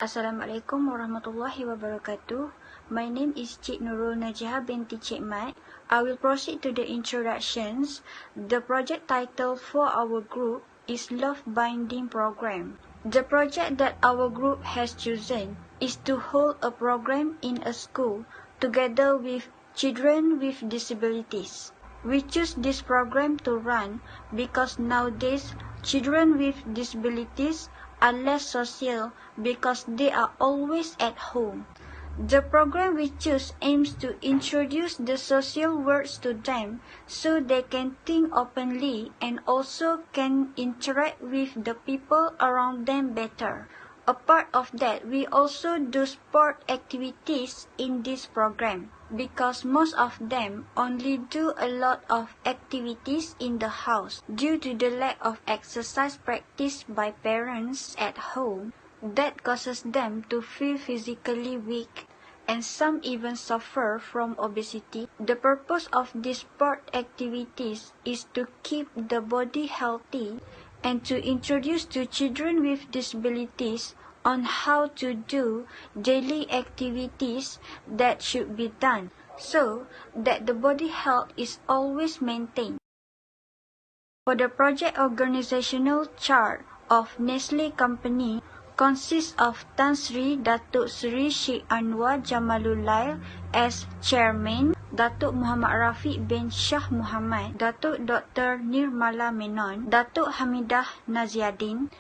Assalamualaikum warahmatullahi wabarakatuh. My name is Cik Nurul Najihah binti Cik Mat. I will proceed to the introductions. The project title for our group is Love Binding Program. The project that our group has chosen is to hold a program in a school together with children with disabilities. We choose this program to run because nowadays children with disabilities are less social because they are always at home. The program we choose aims to introduce the social words to them so they can think openly and also can interact with the people around them better. Apart of that, we also do sport activities in this program because most of them only do a lot of activities in the house due to the lack of exercise practice by parents at home. That causes them to feel physically weak and some even suffer from obesity. The purpose of these sport activities is to keep the body healthy and to introduce to children with disabilities on how to do daily activities that should be done so that the body health is always maintained. For the project organizational chart of Nestle Company consists of Tan Sri Datuk Seri Sheikh Anwar Jamalul Lail as Chairman, Datuk Muhammad Rafiq bin Shah Muhammad, Datuk Dr. Nirmala Menon, Datuk Hamidah Naziadin,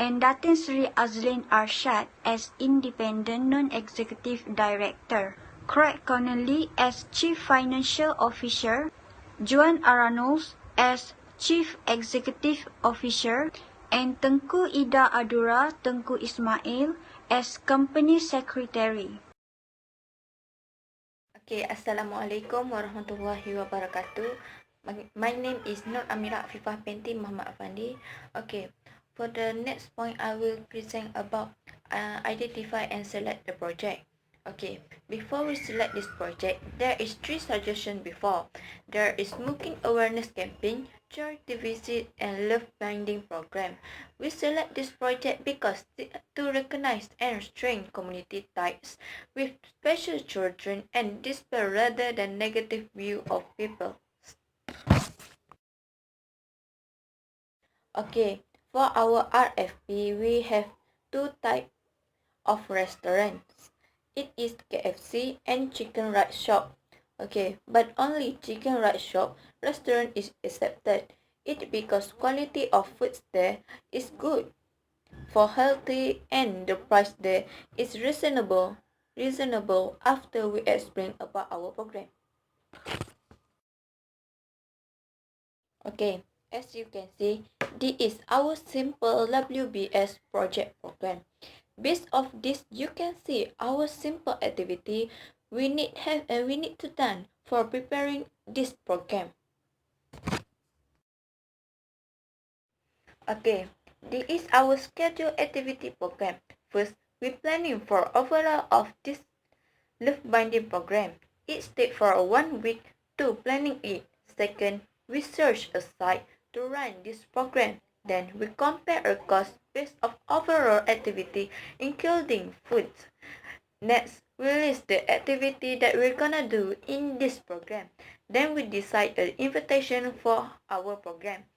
and Datin Sri Azlin Arshad as Independent Non-Executive Director, Craig Connolly as Chief Financial Officer, Juan Aranos as Chief Executive Officer, and Tengku Ida Adura Tengku Ismail as Company Secretary. Okay, Assalamualaikum warahmatullahi wabarakatuh. My name is Nur Amira Afifah binti Muhammad Afandi. Okay, for the next point, I will present about identify and select the project. Okay, before we select this project, there is 3 suggestions before. There is smoking awareness campaign, charity visit, and love binding program. We select this project because to recognize and strengthen community ties with special children and dispel rather than negative view of people. Okay, for our RFP, we have 2 types of restaurants. It is KFC and chicken rice shop. Okay, but only chicken rice shop restaurant is accepted. It because quality of foods there is good, for healthy, and the price there is reasonable after we explain about our program. Okay, as you can see, this is our simple WBS project program. Based off this, you can see our simple activity we need to done for preparing this program. Okay, this is our scheduled activity program. First, we planning for overall of this love binding program. It takes for 1 week to planning it. Second, we search a site to run this program. Then we compare a cost based of overall activity, including food. Next, we list the activity that we're gonna do in this program. Then we decide an invitation for our program.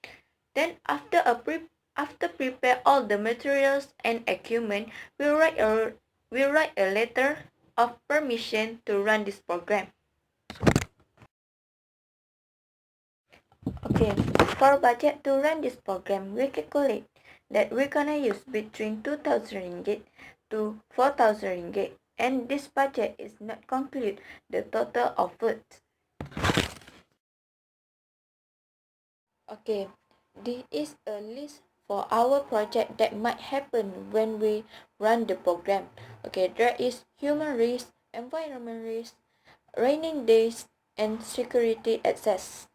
Then after prepare all the materials and equipment, we write a letter of permission to run this program. Okay, for budget to run this program, we calculate that we're gonna use between 2,000 ringgit to 4,000 ringgit, and this budget is not conclude the total of food. Okay, this is a list for our project that might happen when we run the program. Okay, there is human risk, environment risk, raining days, and security access.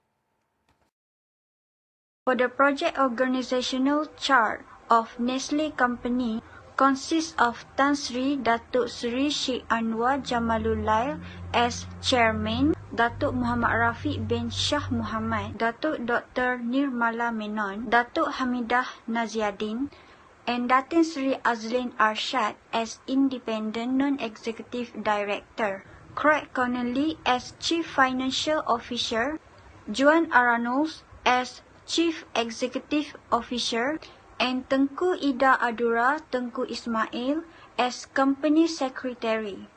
For the project organizational chart of Nestle Company consists of Tan Sri Datuk Seri Sheikh Anwar Jamalul Lail as Chairman, Datuk Muhammad Rafiq bin Shah Muhammad, Datuk Dr. Nirmala Menon, Datuk Hamidah Naziadin, and Datin Sri Azlin Arshad as Independent Non-Executive Director, Craig Connolly as Chief Financial Officer, Juan Aranos as Chief Executive Officer, and Tengku Ida Adura Tengku Ismail as Company Secretary.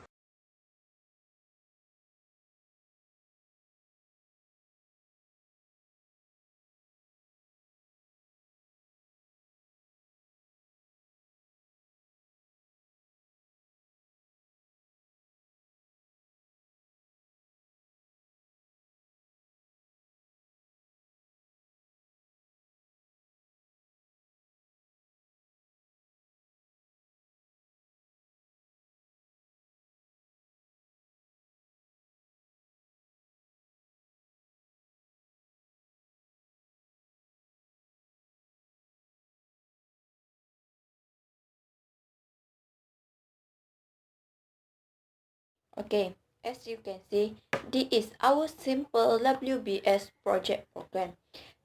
Okay, as you can see, this is our simple WBS project program.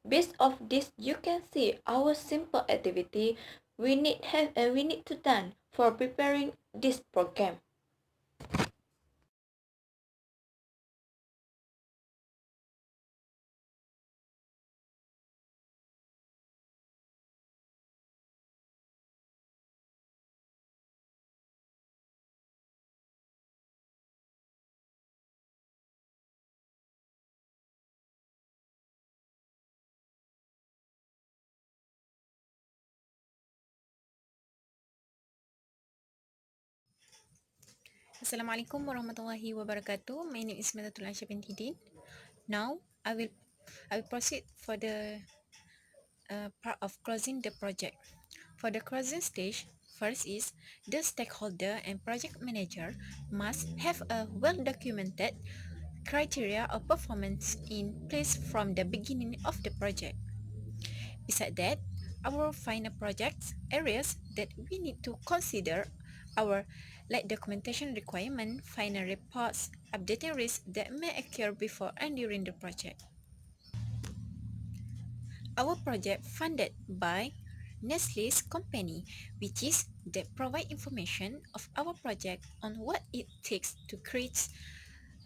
Based off this, you can see our simple activity we need to done for preparing this program. Assalamualaikum warahmatullahi wabarakatuh. My name is Madatul Aisyah binti Din. Now, I will proceed for the part of closing the project. For the closing stage, first is the stakeholder and project manager must have a well-documented criteria of performance in place from the beginning of the project. Besides that, our final projects areas that we need to consider our like documentation requirement, final reports, updating risks that may occur before and during the project. Our project funded by Nestle's company, which is that provide information of our project on what it takes to create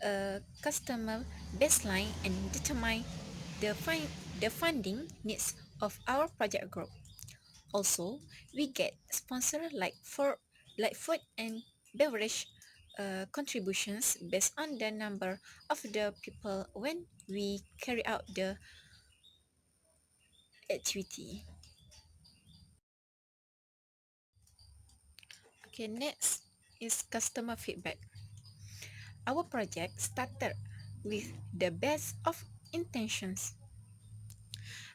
a customer baseline and determine the funding needs of our project group. Also, we get sponsor like food and beverage contributions based on the number of the people when we carry out the activity. Okay, next is customer feedback. Our project started with the best of intentions.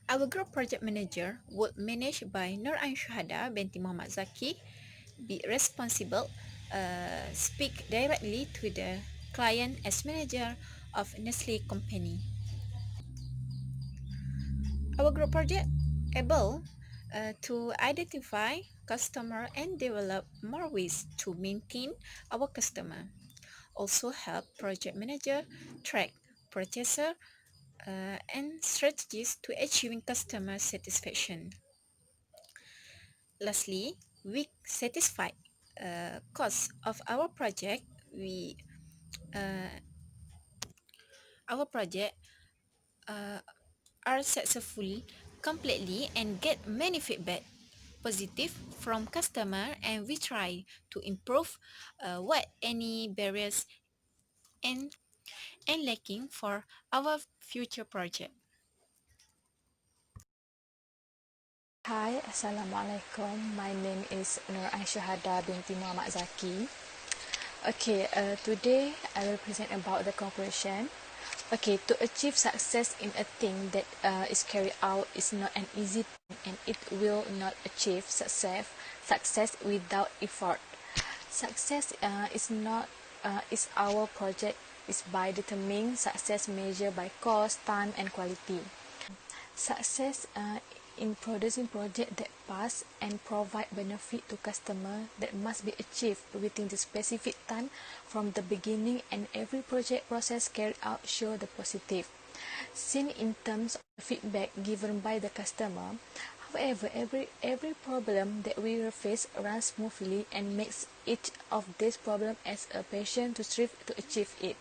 Our group project manager would managed by Nur Ain Syuhada binti Muhammad Zaki be responsible, speak directly to the client as manager of Nestle company. Our group project able to identify customer and develop more ways to maintain our customer. Also help project manager track purchaser and strategies to achieving customer satisfaction. Lastly, we satisfied cost of our project. Uh, our project uh, are successfully completely and get many feedback positive from customer, and we try to improve what any barriers and lacking for our future project. Hi, Assalamualaikum. My name is Nur Aisyahada binti Muhammad Zaki. Okay, today I will present about the conclusion. Okay, to achieve success in a thing that is carried out is not an easy thing, and it will not achieve success without effort. Success is not is our project is by determining success measured by cost, time, and quality. Success in producing project that pass and provide benefit to customer that must be achieved within the specific time from the beginning, and every project process carried out show the positive. Seen in terms of feedback given by the customer, However, every problem that we face runs smoothly and makes each of these problems as a passion to strive to achieve it.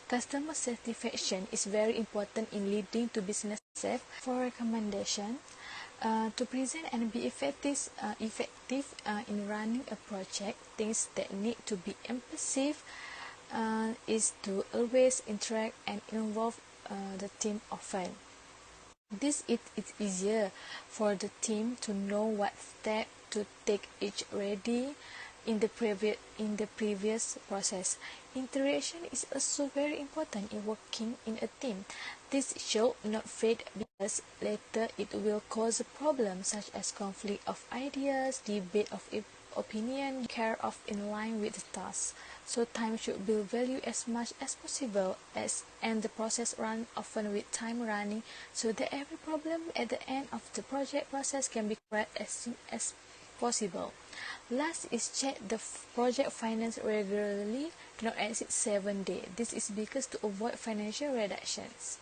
Customer satisfaction is very important in leading to business success. For recommendation, to present and be effective in running a project, things that need to be emphasized is to always interact and involve the team often. This it's easier for the team to know what step to take each ready in the previous process. Interaction is also very important in working in a team. This should not fade because later it will cause problems such as conflict of ideas, debate of opinion, care of in line with the task. So time should be valued as much as possible and the process run often with time running so that every problem at the end of the project process can be corrected as soon as possible. Last is check the project finance regularly, do not exceed 7 days. This is because to avoid financial reductions.